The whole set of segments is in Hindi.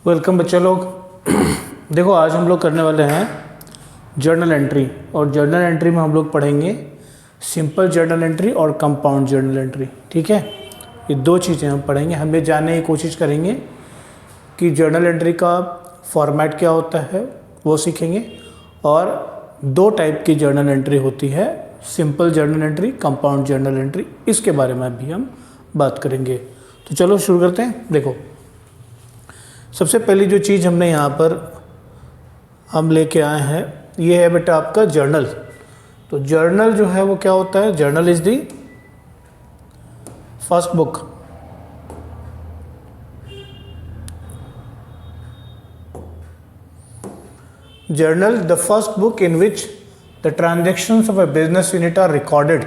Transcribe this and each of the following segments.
वेलकम बच्चे लोग। देखो आज हम लोग करने वाले हैं जर्नल एंट्री, और जर्नल एंट्री में हम लोग पढ़ेंगे सिंपल जर्नल एंट्री और कंपाउंड जर्नल एंट्री। ठीक है, ये दो चीज़ें हम पढ़ेंगे। हम ये जानने की कोशिश करेंगे कि जर्नल एंट्री का फॉर्मेट क्या होता है वो सीखेंगे, और दो टाइप की जर्नल एंट्री होती है, simple journal entry, compound journal entry, इसके बारे में भी हम बात करेंगे। तो चलो शुरू करते हैं। देखो सबसे पहली जो चीज़ हमने यहाँ पर हम लेके आए हैं ये है बेटा आपका जर्नल। तो जर्नल जो है वो क्या होता है? Journal is the first book journal the first book in which the transactions of a business unit are recorded.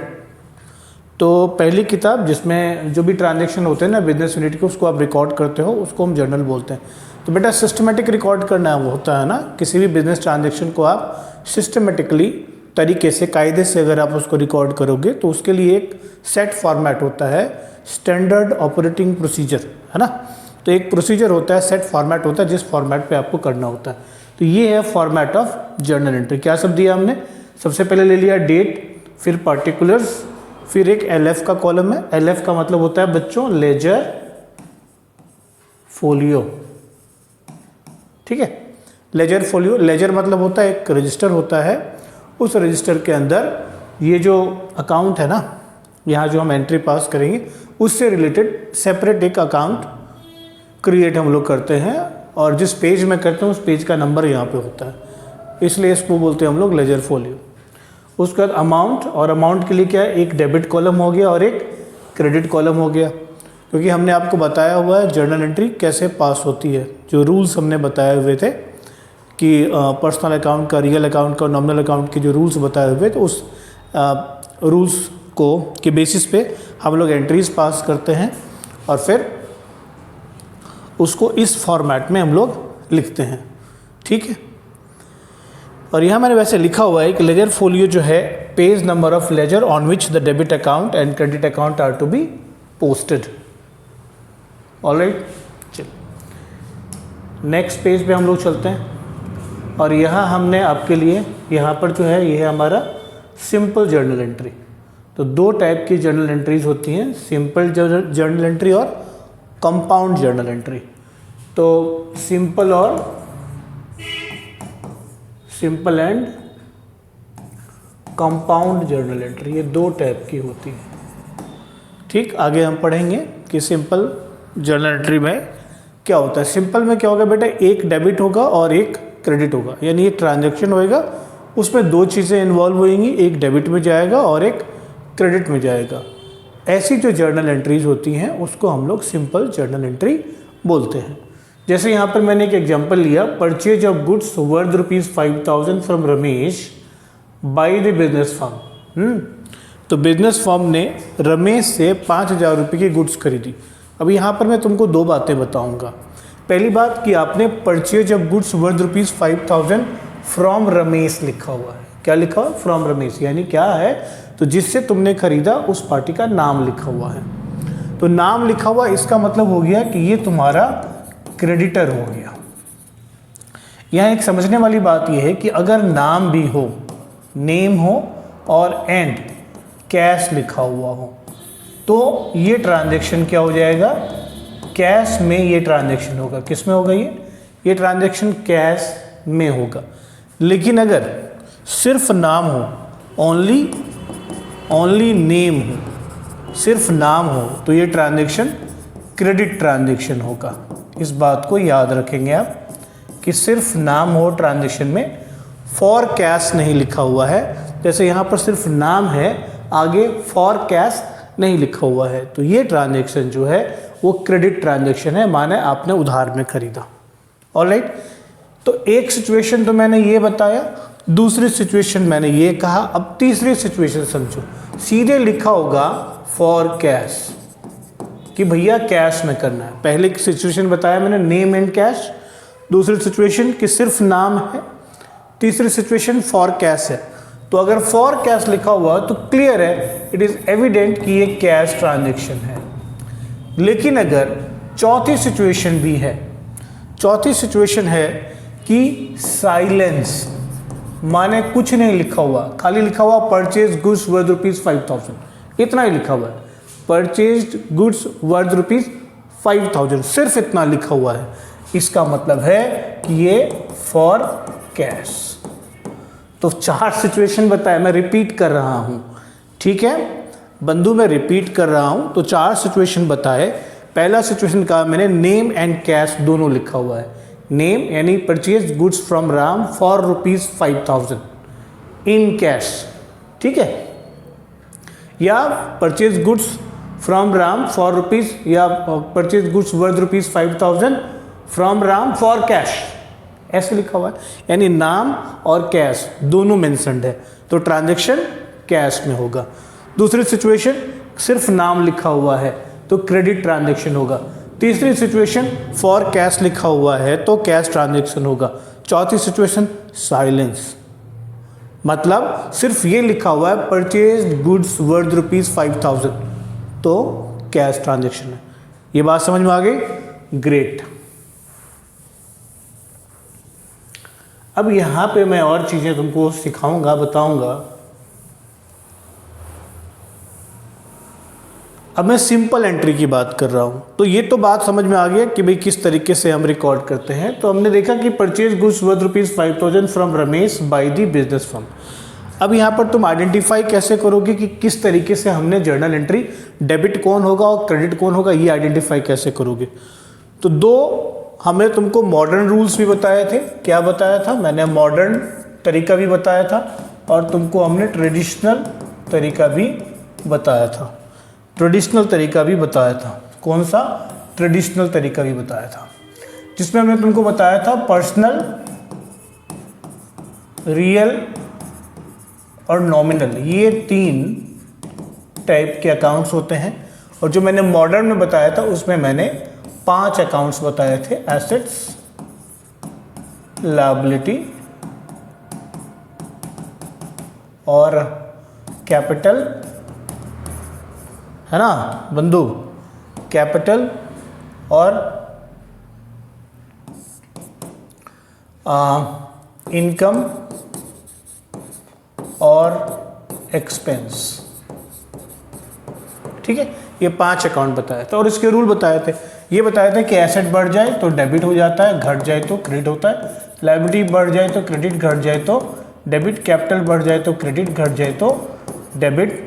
तो पहली किताब जिसमें जो भी ट्रांजैक्शन होते हैं ना बिजनेस यूनिट के, उसको आप रिकॉर्ड करते हो, उसको हम जर्नल बोलते हैं। तो बेटा सिस्टमेटिक रिकॉर्ड करना वो होता है ना, किसी भी बिजनेस ट्रांजैक्शन को आप सिस्टमेटिकली तरीके से, कायदे से अगर आप उसको रिकॉर्ड करोगे तो उसके लिए एक सेट फॉर्मेट होता है, स्टैंडर्ड ऑपरेटिंग प्रोसीजर है ना। तो एक प्रोसीजर होता है, सेट फॉर्मेट होता है, जिस फॉर्मेट पे आपको करना होता है। तो ये है फॉर्मेट ऑफ जर्नल एंट्री। क्या सब दिया हमने? सबसे पहले ले लिया डेट, फिर पार्टिकुलर्स, फिर एक LF का कॉलम है। LF का मतलब होता है बच्चों लेजर फोलियो। ठीक है, लेजर फोलियो, लेजर मतलब होता है एक रजिस्टर होता है, उस रजिस्टर के अंदर ये जो अकाउंट है ना, यहाँ जो हम एंट्री पास करेंगे उससे रिलेटेड सेपरेट एक अकाउंट क्रिएट हम लोग करते हैं, और जिस पेज में करते हैं उस पेज का नंबर यहाँ पे होता है, इसलिए इसको बोलते हैं हम लोग लेजर फोलियो। उसके बाद अमाउंट, और अमाउंट के लिए क्या है, एक डेबिट कॉलम हो गया और एक क्रेडिट कॉलम हो गया, क्योंकि हमने आपको बताया हुआ है जर्नल एंट्री कैसे पास होती है। जो रूल्स हमने बताए हुए थे कि पर्सनल अकाउंट का, रियल अकाउंट का, नॉमिनल अकाउंट के जो रूल्स बताए हुए, तो उस रूल्स को के बेसिस पे हम लोग एंट्रीज पास करते हैं और फिर उसको इस फॉर्मेट में हम लोग लिखते हैं। ठीक है, और यहाँ मैंने वैसे लिखा हुआ है कि लेजर फोलियो जो है page number of ledger on which the debit account and credit account are to be posted. Alright, चलिए नेक्स्ट पेज पे हम लोग चलते हैं, और यहाँ हमने आपके लिए यहाँ पर जो है ये है हमारा सिंपल जर्नल एंट्री। तो दो टाइप की जर्नल एंट्रीज होती हैं, सिंपल जर्नल एंट्री और कंपाउंड जर्नल एंट्री। तो simple and compound journal entry, ये दो टाइप की होती है। ठीक, आगे हम पढ़ेंगे कि सिंपल जर्नल एंट्री में क्या होता है। सिंपल में क्या होगा बेटा, एक डेबिट होगा और एक क्रेडिट होगा, यानी एक ट्रांजैक्शन होएगा, उसमें दो चीज़ें इन्वॉल्व होंगी, एक डेबिट में जाएगा और एक क्रेडिट में जाएगा। ऐसी जो जर्नल एंट्रीज होती हैं उसको हम लोग सिंपल जर्नल एंट्री बोलते हैं। जैसे यहाँ पर मैंने एक एग्जांपल लिया, purchase of goods worth ₹5,000 from Ramesh by the business firm. तो बिजनेस फर्म ने रमेश से 5,000 रुपये की गुड्स खरीदी। अब यहाँ पर मैं तुमको दो बातें बताऊँगा। पहली बात कि आपने purchase of goods worth ₹5,000 from Ramesh लिखा हुआ है। क्या लिखा हुआ? फ्रॉम रमेश, यानी क्या है, तो जिससे तुमने खरीदा उस पार्टी का नाम लिखा हुआ है। तो नाम लिखा हुआ, इसका मतलब हो गया कि ये तुम्हारा क्रेडिटर हो गया। यहाँ एक समझने वाली बात यह है कि अगर नाम भी हो, नेम हो और एंड कैश लिखा हुआ हो, तो ये ट्रांजैक्शन क्या हो जाएगा? कैश में ये ट्रांजैक्शन होगा। किस में होगा? ये ट्रांजैक्शन कैश में होगा। लेकिन अगर सिर्फ नाम हो, ओनली नेम हो, सिर्फ नाम हो, तो ये ट्रांजैक्शन क्रेडिट ट्रांजैक्शन होगा। इस बात को याद रखेंगे आप कि सिर्फ नाम हो ट्रांजैक्शन में, फॉर कैश नहीं लिखा हुआ है। जैसे यहाँ पर सिर्फ नाम है, आगे फॉर कैश नहीं लिखा हुआ है, तो ये ट्रांजैक्शन जो है वो क्रेडिट ट्रांजैक्शन है, माने आपने उधार में खरीदा। ऑलराइट, तो एक सिचुएशन तो मैंने ये बताया, दूसरी सिचुएशन मैंने ये कहा। अब तीसरी सिचुएशन समझो, सीधे लिखा होगा फॉर कैश कि भैया कैश में करना है। पहले की सिचुएशन बताया मैंने, नेम एंड कैश। दूसरी सिचुएशन कि सिर्फ नाम है। तीसरी सिचुएशन फॉर कैश है। तो अगर फॉर कैश लिखा हुआ तो क्लियर है, इट इज एविडेंट कि ये कैश ट्रांजैक्शन है। लेकिन अगर चौथी सिचुएशन भी है, चौथी सिचुएशन है कि साइलेंस, माने कुछ नहीं लिखा हुआ, खाली लिखा हुआ परचेज गुड्स वर्थ ₹5,000, इतना ही लिखा हुआ है, परचेज गुड्स वर्थ ₹5,000, सिर्फ इतना लिखा हुआ है। इसका मतलब है कि ये फॉर कैश। तो 4 सिचुएशन बताया, मैं रिपीट कर रहा हूं, ठीक है बंधु, मैं रिपीट कर रहा हूं। तो 4 सिचुएशन बताए। पहला सिचुएशन कहा मैंने नेम एंड कैश दोनों लिखा हुआ है। नेम यानी purchase goods from Ram for ₹5,000 in cash, ठीक है, या purchase goods from Ram for rupees, या purchase goods worth ₹5,000 from Ram for cash, ऐसे लिखा हुआ है। यानी नाम और कैश दोनों मेंशन्ड है, तो ट्रांजैक्शन कैश में होगा। दूसरी सिचुएशन सिर्फ नाम लिखा हुआ है तो क्रेडिट ट्रांजैक्शन होगा। तीसरी सिचुएशन फॉर कैश लिखा हुआ है तो कैश ट्रांजैक्शन होगा। चौथी सिचुएशन साइलेंस, मतलब सिर्फ ये लिखा हुआ है परचेज गुड्स वर्थ ₹5,000 तो कैश ट्रांजैक्शन है। ये बात समझ में आ गई? ग्रेट। अब यहां पे मैं और चीजें तुमको सिखाऊंगा, बताऊंगा। अब मैं सिंपल एंट्री की बात कर रहा हूं, तो ये तो बात समझ में आ गया कि भाई किस तरीके से हम रिकॉर्ड करते हैं। तो हमने देखा कि purchase goods worth ₹5,000 from Ramesh by the business firm. अब यहाँ पर तुम आइडेंटिफाई कैसे करोगे कि किस तरीके से हमने जर्नल एंट्री, डेबिट कौन होगा और क्रेडिट कौन होगा, ये आइडेंटिफाई कैसे करोगे। तो 2 हमने तुमको मॉडर्न रूल्स भी बताए थे। क्या बताया था? मैंने मॉडर्न तरीका भी बताया था और तुमको हमने ट्रेडिशनल तरीका भी बताया था। ट्रेडिशनल तरीका भी बताया था। कौन सा? ट्रेडिशनल तरीका भी बताया था, जिसमें हमने तुमको बताया था पर्सनल, रियल और नॉमिनल, ये 3 टाइप के अकाउंट्स होते हैं। और जो मैंने मॉडर्न में बताया था उसमें मैंने 5 अकाउंट्स बताए थे, एसेट्स, लायबिलिटी और कैपिटल, है ना बंधु, कैपिटल और इनकम और एक्सपेंस, ठीक है। ये 5 अकाउंट बताया था और इसके रूल बताए थे। ये बताया था कि एसेट बढ़ जाए तो डेबिट हो जाता है, घट जाए तो क्रेडिट होता है, लायबिलिटी बढ़ जाए तो क्रेडिट, घट जाए तो डेबिट, कैपिटल बढ़ जाए तो क्रेडिट, घट जाए तो डेबिट,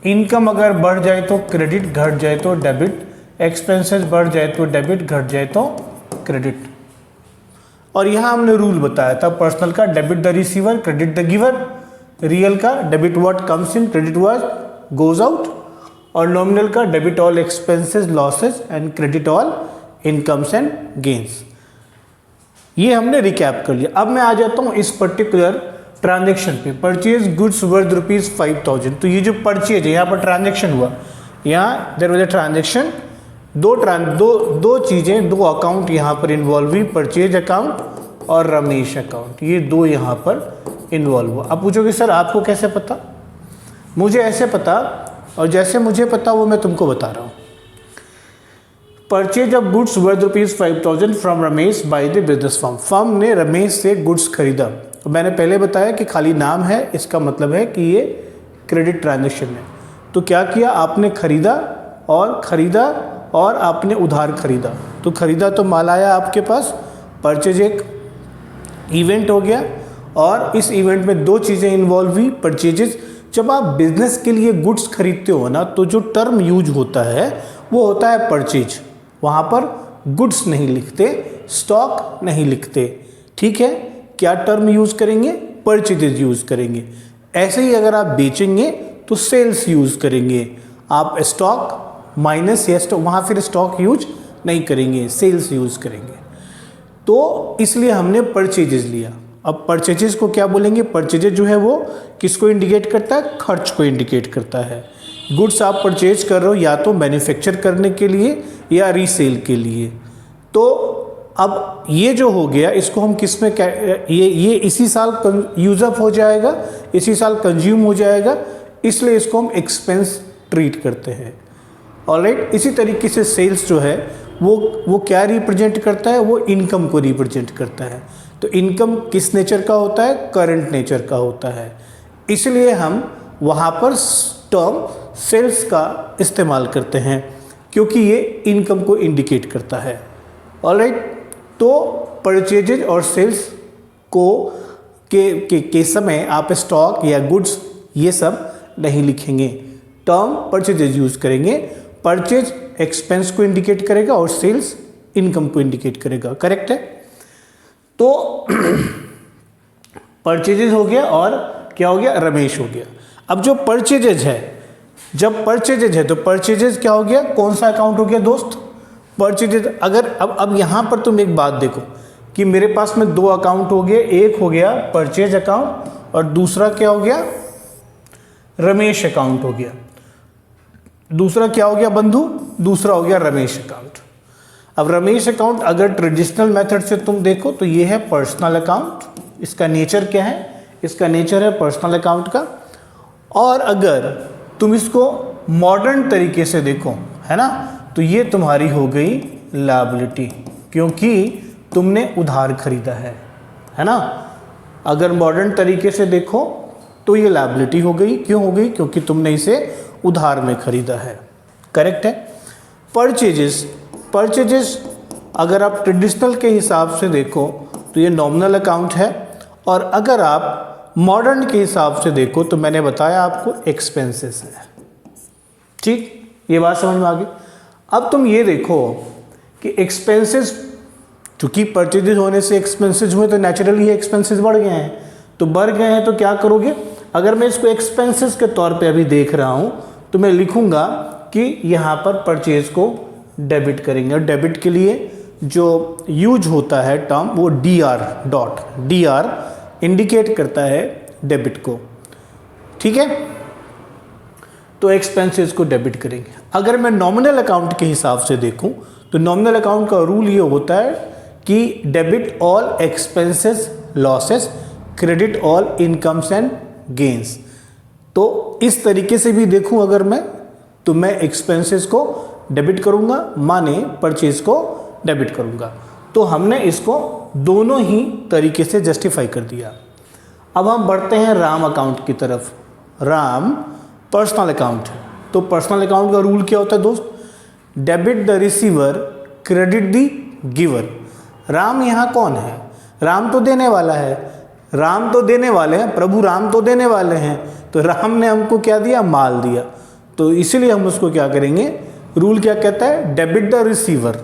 इनकम अगर बढ़ जाए तो क्रेडिट, घट जाए तो डेबिट, एक्सपेंसेस बढ़ जाए तो डेबिट, घट जाए तो क्रेडिट। और यहाँ हमने रूल बताया था पर्सनल का debit the receiver, credit the giver, real का debit what comes in, credit what goes out, और नॉमिनल का debit all expenses losses and credit all incomes and gains. ये हमने रिकैप कर लिया। अब मैं आ जाता हूँ इस पर्टिकुलर ट्रांजेक्शन पे, परचेज गुड्स वर्थ ₹5,000। तो ये जो परचेज है, यहाँ पर ट्रांजेक्शन हुआ, यहाँ देयर वाज अ ट्रांजेक्शन, दो चीज़ें, 2 अकाउंट यहाँ पर इन्वॉल्व हुई, परचेज अकाउंट और रमेश अकाउंट, ये 2 यहाँ पर इन्वॉल्व हुआ। अब पूछोगे सर आपको कैसे पता? मुझे ऐसे पता, और जैसे मुझे पता वो मैं तुमको बता रहा हूँ। Purchase of goods worth ₹5,000 from Ramesh by the business firm. Firm ने रमेश से गुड्स खरीदा। तो मैंने पहले बताया कि खाली नाम है, इसका मतलब है कि ये क्रेडिट ट्रांजैक्शन है। तो क्या किया आपने? खरीदा और आपने उधार खरीदा। तो खरीदा तो माल आया आपके पास, परचेज एक इवेंट हो गया, और इस इवेंट में 2 चीज़ें इन्वॉल्व हुई, परचेजेस। जब आप बिजनेस के लिए गुड्स खरीदते हो ना, तो जो टर्म यूज होता है वो होता है परचेज। वहाँ पर गुड्स नहीं लिखते, स्टॉक नहीं लिखते, ठीक है। क्या टर्म यूज करेंगे? परचेजेज यूज करेंगे। ऐसे ही अगर आप बेचेंगे तो सेल्स यूज करेंगे। आप स्टॉक माइनस या वहाँ फिर स्टॉक यूज नहीं करेंगे, सेल्स यूज करेंगे। तो इसलिए हमने परचेजेज लिया। अब परचेजेज को क्या बोलेंगे? परचेजेज जो है वो किसको इंडिकेट करता है? खर्च को इंडिकेट करता है। गुड्स आप परचेज कर रहे हो या तो मैन्युफैक्चर करने के लिए या रीसेल के लिए। तो अब ये जो हो गया, इसको हम किस में ये इसी साल यूज अप हो जाएगा, इसी साल कंज्यूम हो जाएगा, इसलिए इसको हम एक्सपेंस ट्रीट करते हैं। ऑलराइट, इसी तरीके से सेल्स जो है वो क्या रिप्रेजेंट करता है, वो इनकम को रिप्रेजेंट करता है। तो इनकम किस नेचर का होता है, करंट नेचर का होता है, इसलिए हम वहाँ पर टर्म सेल्स का इस्तेमाल करते हैं क्योंकि ये इनकम को इंडिकेट करता है। ऑलराइट, तो परचेजेज और सेल्स को के समय आप स्टॉक या गुड्स ये सब नहीं लिखेंगे, टर्म परचेजेज यूज करेंगे। परचेज एक्सपेंस को इंडिकेट करेगा और सेल्स इनकम को इंडिकेट करेगा। करेक्ट है। तो परचेजेज हो गया और क्या हो गया, रमेश हो गया। अब जो परचेजेज है, जब परचेजेज है तो परचेजेज क्या हो गया, कौन सा अकाउंट हो गया दोस्त, परचेजेज। अगर अब यहाँ पर तुम एक बात देखो कि मेरे पास में दो अकाउंट हो गए, एक हो गया परचेज अकाउंट और दूसरा क्या हो गया, रमेश अकाउंट हो गया। दूसरा क्या हो गया बंधु, दूसरा हो गया रमेश अकाउंट। अब रमेश अकाउंट अगर ट्रेडिशनल मेथड से तुम देखो तो ये है पर्सनल अकाउंट, इसका नेचर क्या है, इसका नेचर है पर्सनल अकाउंट का। और अगर तुम इसको मॉडर्न तरीके से देखो, है ना, तो ये तुम्हारी हो गई लायबिलिटी क्योंकि तुमने उधार खरीदा है ना। अगर मॉडर्न तरीके से देखो तो ये लायबिलिटी हो गई, क्यों हो गई, क्योंकि तुमने इसे उधार में खरीदा है। करेक्ट है। परचेजेस अगर आप ट्रेडिशनल के हिसाब से देखो तो ये नॉमिनल अकाउंट है, और अगर आप मॉडर्न के हिसाब से देखो तो मैंने बताया आपको एक्सपेंसेस है। ठीक, ये बात समझ में आ गई। अब तुम ये देखो कि एक्सपेंसेस, चूंकि परचेजेस होने से एक्सपेंसेस हुए तो नेचुरली ये एक्सपेंसेस बढ़ गए हैं, तो बढ़ गए हैं तो क्या करोगे, अगर मैं इसको एक्सपेंसेस के तौर पे अभी देख रहा हूँ तो मैं लिखूंगा कि यहाँ पर परचेज को डेबिट करेंगे। और डेबिट के लिए जो यूज होता है टर्म वो डी आर इंडिकेट करता है डेबिट को। ठीक है, तो एक्सपेंसेस को डेबिट करेंगे। अगर मैं नॉमिनल अकाउंट के हिसाब से देखूं तो नॉमिनल अकाउंट का रूल ये होता है कि debit all expenses losses, credit all incomes and gains. तो इस तरीके से भी देखूं अगर मैं, तो मैं एक्सपेंसेस को डेबिट करूंगा, माने परचेज को डेबिट करूंगा। तो हमने इसको दोनों ही तरीके से जस्टिफाई कर दिया। अब हम बढ़ते हैं राम अकाउंट की तरफ। राम पर्सनल अकाउंट है, तो पर्सनल अकाउंट का रूल क्या होता है दोस्त, debit the receiver, credit the giver. Ram यहाँ कौन है, राम तो देने वाला है, राम तो देने वाले हैं, प्रभु राम तो देने वाले हैं, तो राम ने हमको क्या दिया, माल दिया, तो इसीलिए हम उसको क्या करेंगे, रूल क्या कहता है, debit the receiver,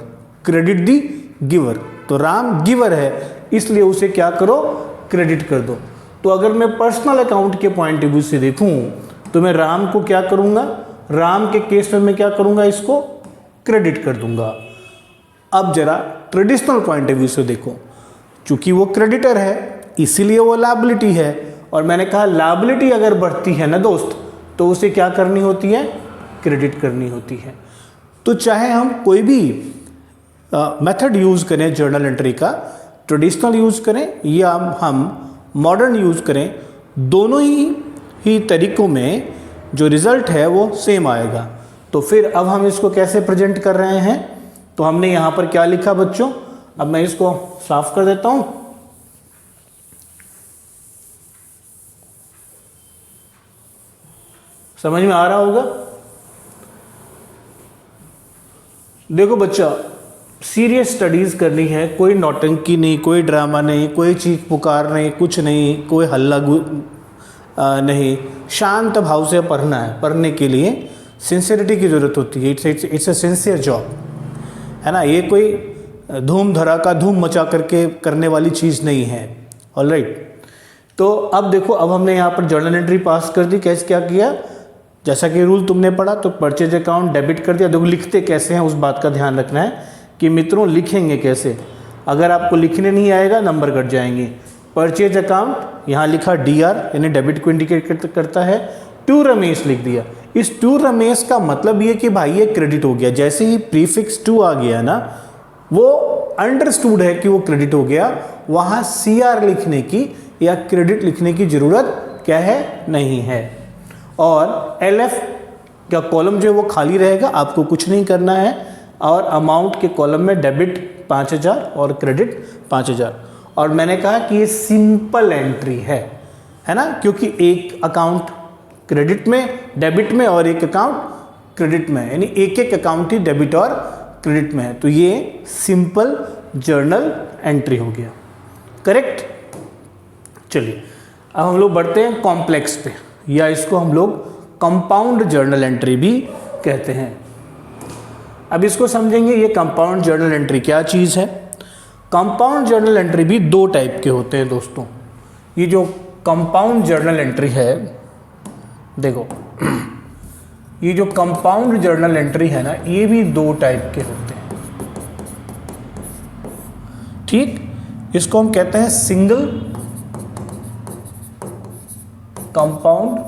credit the giver. तो राम गिवर है इसलिए उसे क्या करो, क्रेडिट कर दो। तो अगर मैं पर्सनल अकाउंट के पॉइंट ऑफ व्यू से देखूं तो मैं राम को क्या करूंगा, राम के केस में मैं क्या करूंगा, इसको क्रेडिट कर दूंगा। अब जरा ट्रेडिशनल पॉइंट ऑफ व्यू से देखो, चूंकि वो क्रेडिटर है इसीलिए वो लायबिलिटी है, और मैंने कहा लायबिलिटी अगर बढ़ती है ना दोस्त तो उसे क्या करनी होती है, क्रेडिट करनी होती है। तो चाहे हम कोई भी मेथड यूज़ करें जर्नल एंट्री का, ट्रेडिशनल यूज़ करें या हम मॉडर्न यूज़ करें, दोनों ही तरीकों में जो रिज़ल्ट है वो सेम आएगा। तो फिर अब हम इसको कैसे प्रेजेंट कर रहे हैं, तो हमने यहाँ पर क्या लिखा बच्चों, अब मैं इसको साफ कर देता हूँ। समझ में आ रहा होगा। देखो बच्चा, सीरियस स्टडीज करनी है, कोई नौटंकी नहीं, कोई ड्रामा नहीं, कोई चीख पुकार नहीं, कुछ नहीं, कोई हल्ला नहीं, शांत भाव से पढ़ना है। पढ़ने के लिए सिंसियरिटी की ज़रूरत होती है, इट्स अ सिंसियर जॉब, है ना। ये कोई धूम धड़ाका धूम मचा करके करने वाली चीज़ नहीं है। ऑलराइट, तो अब देखो, अब हमने यहाँ पर जर्नल एंट्री पास कर दी। कैसे क्या किया, जैसा कि रूल तुमने पढ़ा, तो परचेज अकाउंट डेबिट कर दिया। देखो लिखते कैसे हैं उस बात का ध्यान रखना है कि मित्रों लिखेंगे कैसे, अगर आपको लिखने नहीं आएगा नंबर कट जाएंगे। परचेज अकाउंट यहाँ लिखा DR यानी डेबिट को इंडिकेट करता है, टू रमेश लिख दिया। इस टू रमेश का मतलब ये कि भाई ये क्रेडिट हो गया। जैसे ही प्रीफिक्स टू आ गया ना, वो अंडरस्टूड है कि वो क्रेडिट हो गया, वहाँ CR लिखने की या क्रेडिट लिखने की ज़रूरत क्या है, नहीं है। और LF का कॉलम जो है वो खाली रहेगा, आपको कुछ नहीं करना है, और अमाउंट के कॉलम में डेबिट 5000 और क्रेडिट 5000। और मैंने कहा कि ये सिंपल एंट्री है ना, क्योंकि एक अकाउंट क्रेडिट में, डेबिट में और एक अकाउंट क्रेडिट में है, यानी एक एक अकाउंट ही डेबिट और क्रेडिट में है। तो ये सिंपल जर्नल एंट्री हो गया, करेक्ट। चलिए अब हम लोग बढ़ते हैं कॉम्प्लेक्स पे, या इसको हम लोग कंपाउंड जर्नल एंट्री भी कहते हैं। अब इसको समझेंगे, ये कंपाउंड जर्नल एंट्री क्या चीज़ है। कंपाउंड जर्नल एंट्री भी दो टाइप के होते हैं दोस्तों। ये जो कंपाउंड जर्नल एंट्री है, देखो ये जो कंपाउंड जर्नल एंट्री है ना, ये भी दो टाइप के होते हैं, ठीक। इसको हम कहते हैं सिंगल कंपाउंड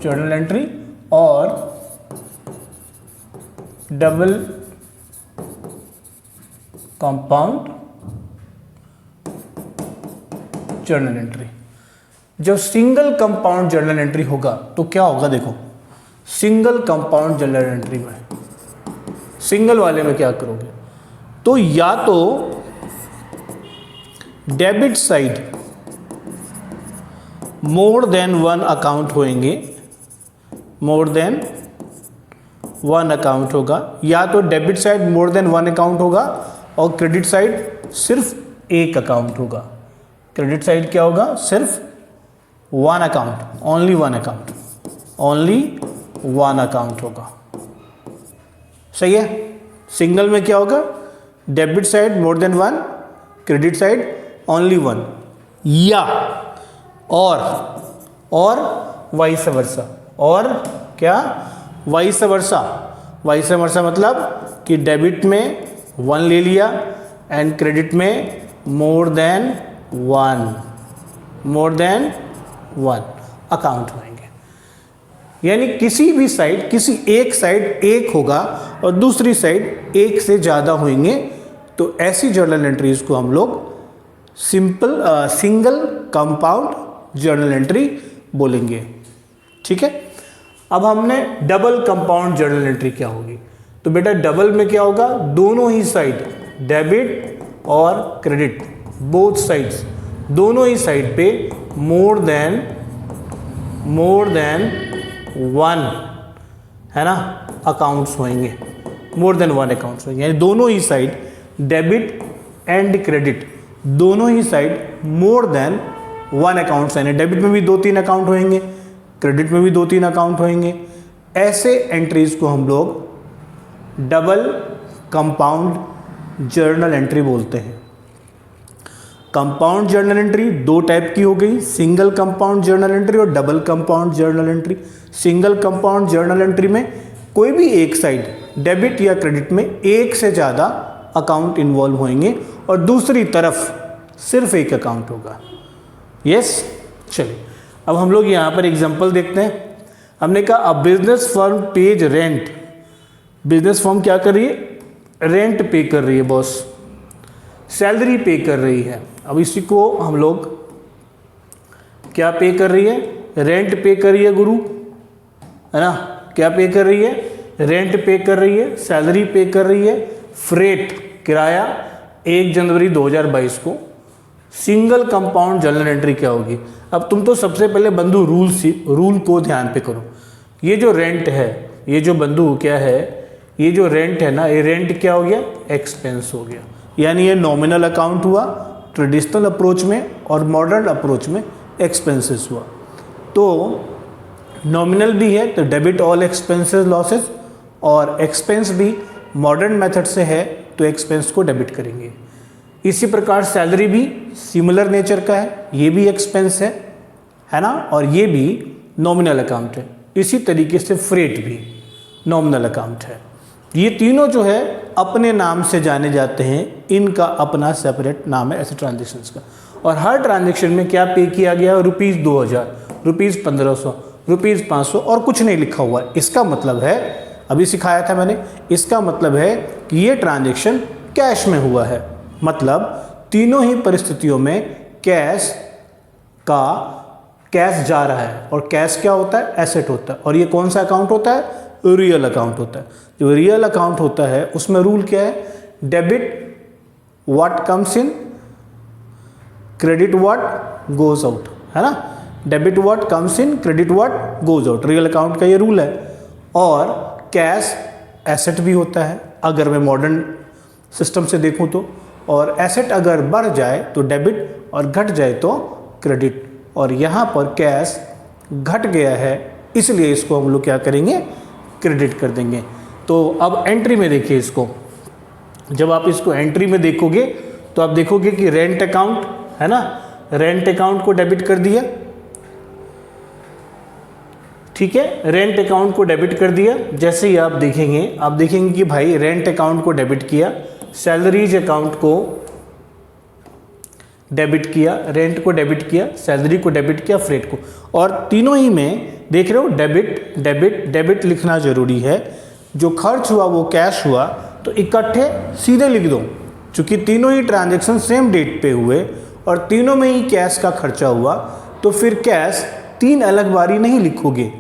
जर्नल एंट्री और डबल कंपाउंड जर्नल एंट्री। जब सिंगल कंपाउंड जर्नल एंट्री होगा तो क्या होगा, देखो सिंगल कंपाउंड जर्नल एंट्री में, सिंगल वाले में क्या करोगे, तो या तो debit side more than one account होंगे, मोर देन वन अकाउंट होगा, या तो debit side more than one account होगा और क्रेडिट साइड सिर्फ एक अकाउंट होगा। क्रेडिट साइड क्या होगा, सिर्फ one account, only one account, only one account होगा, सही है। सिंगल में क्या होगा, debit side more than one, credit side only one, या और वाइस वर्सा, और क्या, वाइस वर्सा। वाइस वर्सा मतलब कि डेबिट में वन ले लिया एंड क्रेडिट में मोर देन वन अकाउंट होंगे, यानी किसी भी साइड, किसी एक साइड एक होगा और दूसरी साइड एक से ज़्यादा होंगे, तो ऐसी जर्नल एंट्रीज को हम लोग सिंगल कंपाउंड जर्नल एंट्री बोलेंगे, ठीक है। अब हमने डबल कंपाउंड जर्नल एंट्री क्या होगी, तो बेटा डबल में क्या होगा, दोनों ही साइड डेबिट और क्रेडिट, बोथ साइड्स, दोनों ही साइड पे मोर देन वन, है ना, अकाउंट्स होंगे, मोर देन वन अकाउंट्स होंगे, यानी दोनों ही साइड डेबिट एंड क्रेडिट, दोनों ही side more than one accounts, यानी डेबिट में भी 2-3 अकाउंट होंगे, क्रेडिट में भी 2-3 अकाउंट होंगे। ऐसे एंट्रीज को हम लोग डबल कंपाउंड जर्नल एंट्री बोलते हैं। कंपाउंड जर्नल एंट्री दो टाइप की हो गई, सिंगल कंपाउंड जर्नल एंट्री और double compound journal entry. Single compound journal entry में कोई भी एक साइड डेबिट या क्रेडिट में एक से ज़्यादा अकाउंट इन्वॉल्व होंगे और दूसरी तरफ सिर्फ एक अकाउंट होगा। यस, चलिए अब हम लोग यहाँ पर एग्जांपल देखते हैं। हमने कहा a business firm page rent, business firm क्या कर रही है, रेंट पे कर रही है बॉस, सैलरी पे कर रही है। अब इसी को हम लोग क्या पे कर रही है, रेंट पे कर रही है गुरु, है ना, क्या पे कर रही है, रेंट पे कर रही है, सैलरी पे कर रही है, फ्रेट किराया 1 जनवरी 2022 को। सिंगल कंपाउंड जर्नल एंट्री क्या होगी। अब तुम तो सबसे पहले बंधु रूल को ध्यान पे करो। ये जो रेंट है, ये जो बंधु क्या है, ये जो रेंट है ना, ये रेंट क्या हो गया, एक्सपेंस हो गया, यानी ये नॉमिनल अकाउंट हुआ ट्रेडिशनल अप्रोच में और मॉडर्न अप्रोच में एक्सपेंसेस हुआ। तो नॉमिनल भी है तो डेबिट ऑल एक्सपेंसेस लॉसेस, और एक्सपेंस भी मॉडर्न मेथड से है तो एक्सपेंस को डेबिट करेंगे। इसी प्रकार सैलरी भी सिमिलर नेचर का है, ये भी एक्सपेंस है ना, और ये भी नॉमिनल अकाउंट है। इसी तरीके से फ्रेट भी नॉमिनल अकाउंट है। ये तीनों जो है अपने नाम से जाने जाते हैं, इनका अपना सेपरेट नाम है ऐसे ट्रांजेक्शन्स का। और हर ट्रांजेक्शन में क्या पे किया गया, ₹2000, ₹1500, ₹500 और कुछ नहीं लिखा हुआ है। इसका मतलब है, अभी सिखाया था मैंने, इसका मतलब है कि ये ट्रांजेक्शन कैश में हुआ है। मतलब तीनों ही परिस्थितियों में कैश जा रहा है, और कैश क्या होता है, एसेट होता है। और ये कौन सा अकाउंट होता है, रियल अकाउंट होता है। जो रियल अकाउंट होता है उसमें रूल क्या है, debit what comes in, credit what goes out, है ना। Debit what comes in, credit what goes out, real account का ये रूल है। और कैश एसेट भी होता है अगर मैं मॉडर्न सिस्टम से देखूं तो, और एसेट अगर बढ़ जाए तो डेबिट और घट जाए तो क्रेडिट, और यहाँ पर कैश घट गया है इसलिए इसको हम लोग क्या करेंगे, क्रेडिट कर देंगे। तो अब एंट्री में देखिए इसको, जब आप इसको एंट्री में देखोगे तो आप देखोगे कि रेंट अकाउंट है ना, रेंट अकाउंट को डेबिट कर दिया, ठीक है, रेंट अकाउंट को डेबिट कर दिया। जैसे ही आप देखेंगे कि भाई रेंट अकाउंट को डेबिट किया, सैलरीज अकाउंट को डेबिट किया, रेंट को डेबिट किया, सैलरी को डेबिट किया, फ्रेट को, और तीनों ही में देख रहे हो डेबिट डेबिट डेबिट लिखना जरूरी है। जो खर्च हुआ वो कैश हुआ तो इकट्ठे सीधे लिख दो, चूंकि तीनों ही ट्रांजैक्शन सेम डेट पे हुए और तीनों में ही कैश का खर्चा हुआ, तो फिर कैश 3 अलग बारी नहीं लिखोगे,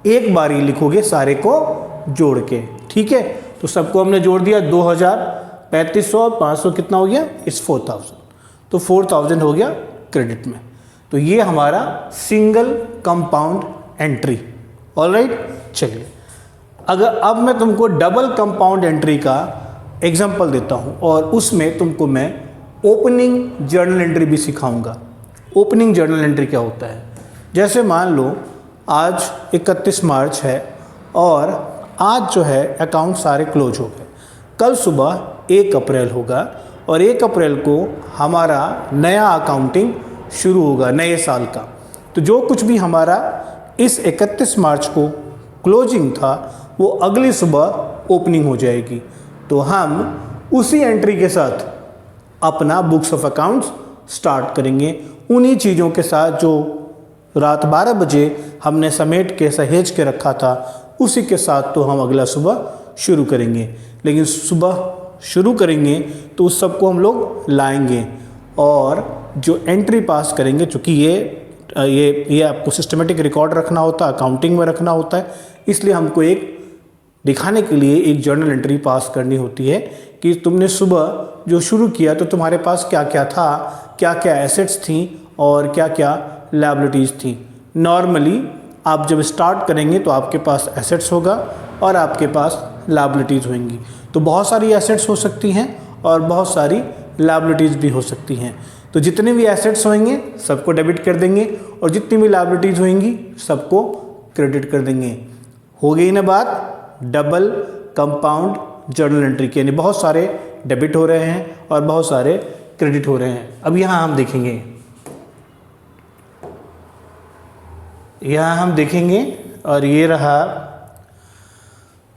एक बारी लिखोगे सारे को जोड़ के, ठीक है। तो सबको हमने जोड़ दिया, 2000, 3500, 500 कितना हो गया, इस 4000, तो 4000 हो गया क्रेडिट में। तो ये हमारा सिंगल कंपाउंड एंट्री, ऑलराइट। चलिए अगर अब मैं तुमको डबल कंपाउंड एंट्री का एग्जांपल देता हूँ और उसमें तुमको मैं ओपनिंग जर्नल एंट्री भी सिखाऊंगा। ओपनिंग जर्नल एंट्री क्या होता है, जैसे मान लो आज 31 मार्च है और आज जो है अकाउंट सारे क्लोज हो गए, कल सुबह 1 अप्रैल होगा और 1 अप्रैल को हमारा नया अकाउंटिंग शुरू होगा नए साल का। तो जो कुछ भी हमारा इस 31 मार्च को क्लोजिंग था वो अगली सुबह ओपनिंग हो जाएगी। तो हम उसी एंट्री के साथ अपना बुक्स ऑफ अकाउंट्स स्टार्ट करेंगे, उन्हीं चीज़ों के साथ जो रात 12 बजे हमने समेट के सहेज के रखा था उसी के साथ तो हम अगला सुबह शुरू करेंगे। लेकिन सुबह शुरू करेंगे तो उस सबको हम लोग लाएंगे और जो एंट्री पास करेंगे, चूँकि ये आपको सिस्टमेटिक रिकॉर्ड रखना होता है, अकाउंटिंग में रखना होता है, इसलिए हमको एक दिखाने के लिए एक जर्नल एंट्री पास करनी होती है कि तुमने सुबह जो शुरू किया तो तुम्हारे पास क्या क्या था, क्या क्या एसेट्स थी और क्या क्या लायबिलिटीज़ थी। नॉर्मली आप जब स्टार्ट करेंगे तो आपके पास एसेट्स होगा और आपके पास लायबिलिटीज़ होंगी। तो बहुत सारी एसेट्स हो सकती हैं और बहुत सारी लायबिलिटीज़ भी हो सकती हैं। तो जितने भी एसेट्स होंगे सबको डेबिट कर देंगे और जितनी भी लायबिलिटीज़ होंगी सबको क्रेडिट कर देंगे। हो गई ना बात डबल कंपाउंड जर्नल एंट्री की, यानी बहुत सारे डेबिट हो रहे हैं और बहुत सारे क्रेडिट हो रहे हैं। अब यहाँ हम देखेंगे और ये रहा।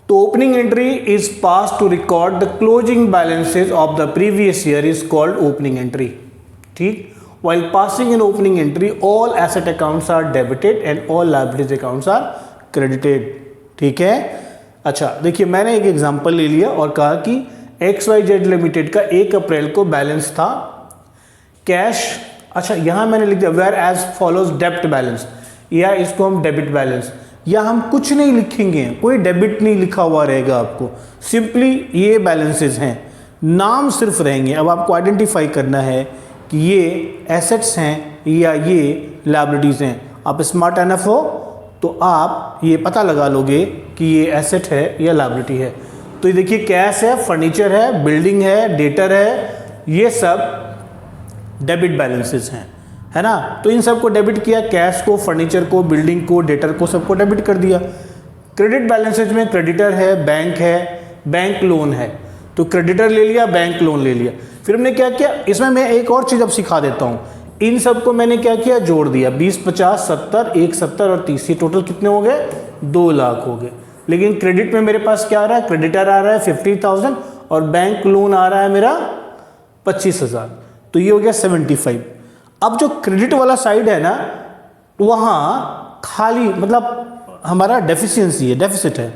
तो opening entry is pass to record the closing balances of the previous year is called opening entry, ठीक। While passing an opening entry, all asset accounts are debited and all liabilities accounts are credited, ठीक है। अच्छा देखिए, मैंने एक एग्जांपल ले लिया और कहा कि XYZ लिमिटेड का 1 अप्रैल को बैलेंस था कैश। अच्छा यहाँ मैंने लिख दिया वेयर एज फॉलोज डेब्ट बैलेंस, या इसको हम डेबिट बैलेंस, या हम कुछ नहीं लिखेंगे, कोई डेबिट नहीं लिखा हुआ रहेगा आपको, सिंपली ये बैलेंसेज हैं, नाम सिर्फ रहेंगे। अब आपको आइडेंटिफाई करना है कि ये एसेट्स हैं या ये लायबिलिटीज़ हैं। आप स्मार्ट एनफ हो तो आप ये पता लगा लोगे कि ये एसेट है या लायबिलिटी है। तो ये देखिए कैश है, फर्नीचर है, बिल्डिंग है, डेटर है, ये सब डेबिट बैलेंसेस हैं, है ना। तो इन सबको डेबिट किया, कैश को, फर्नीचर को, बिल्डिंग को, डेटर को, सबको डेबिट कर दिया। क्रेडिट बैलेंसेज में क्रेडिटर है, बैंक लोन है, तो क्रेडिटर ले लिया, बैंक लोन ले लिया। फिर हमने क्या किया, इसमें मैं एक और चीज़ अब सिखा देता हूँ। इन सबको मैंने क्या किया, जोड़ दिया, 20, 50, 70, 1, 70 और 30, ये टोटल कितने हो गए, 2 लाख हो गए। लेकिन क्रेडिट में मेरे पास क्या आ रहा है, क्रेडिटर आ रहा है 50,000 और बैंक लोन आ रहा है मेरा 25,000, तो ये हो गया 75। अब जो क्रेडिट वाला साइड है ना, वहाँ खाली मतलब हमारा डेफिशिएंसी है, डेफिसिट है।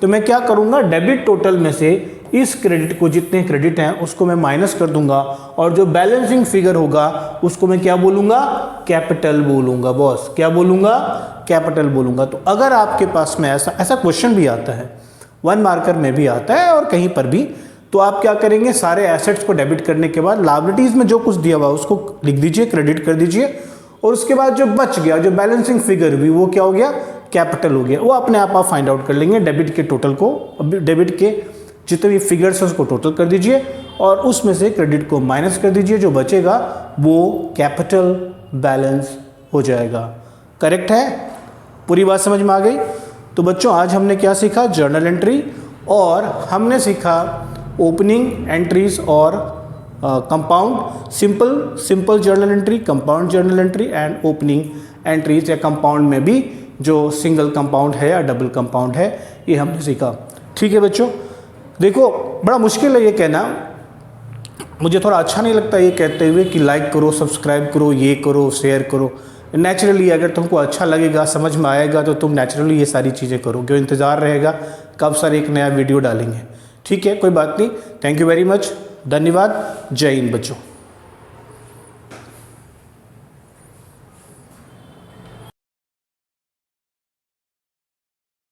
तो मैं क्या करूँगा, डेबिट टोटल में से इस क्रेडिट को, जितने क्रेडिट हैं उसको मैं माइनस कर दूंगा और जो बैलेंसिंग फिगर होगा उसको मैं क्या बोलूँगा, कैपिटल बोलूँगा बॉस। क्या बोलूँगा, कैपिटल बोलूँगा। तो अगर आपके पास में ऐसा क्वेश्चन भी आता है, 1 मार्कर में भी आता है और कहीं पर भी, तो आप क्या करेंगे, सारे एसेट्स को डेबिट करने के बाद लायबिलिटीज़ में जो कुछ दिया हुआ उसको लिख दीजिए, क्रेडिट कर दीजिए, और उसके बाद जो बच गया, जो बैलेंसिंग फिगर हुई, वो क्या हो गया, कैपिटल हो गया। वो अपने आप फाइंड आउट कर लेंगे। डेबिट के टोटल को, डेबिट के जितने भी फिगर्स हैं उसको टोटल कर दीजिए और उसमें से क्रेडिट को माइनस कर दीजिए, जो बचेगा वो कैपिटल बैलेंस हो जाएगा। करेक्ट है? पूरी बात समझ में आ गई? तो बच्चों आज हमने क्या सीखा, जर्नल एंट्री, और हमने सीखा ओपनिंग एंट्रीज और compound, simple journal entry, compound journal entry and opening entries, या कंपाउंड में भी जो सिंगल कंपाउंड है या डबल कंपाउंड है, ये हमने सीखा। ठीक है बच्चों, देखो बड़ा मुश्किल है ये कहना, मुझे थोड़ा अच्छा नहीं लगता ये कहते हुए कि लाइक करो, सब्सक्राइब करो, ये करो, शेयर करो। नेचुरली अगर तुमको अच्छा लगेगा, समझ में आएगा, तो तुम नेचुरली ये सारी चीज़ें करोगे। इंतज़ार रहेगा कब सर एक नया वीडियो डालेंगे। ठीक है, कोई बात नहीं। थैंक यू वेरी मच, धन्यवाद, जय हिंद बच्चों।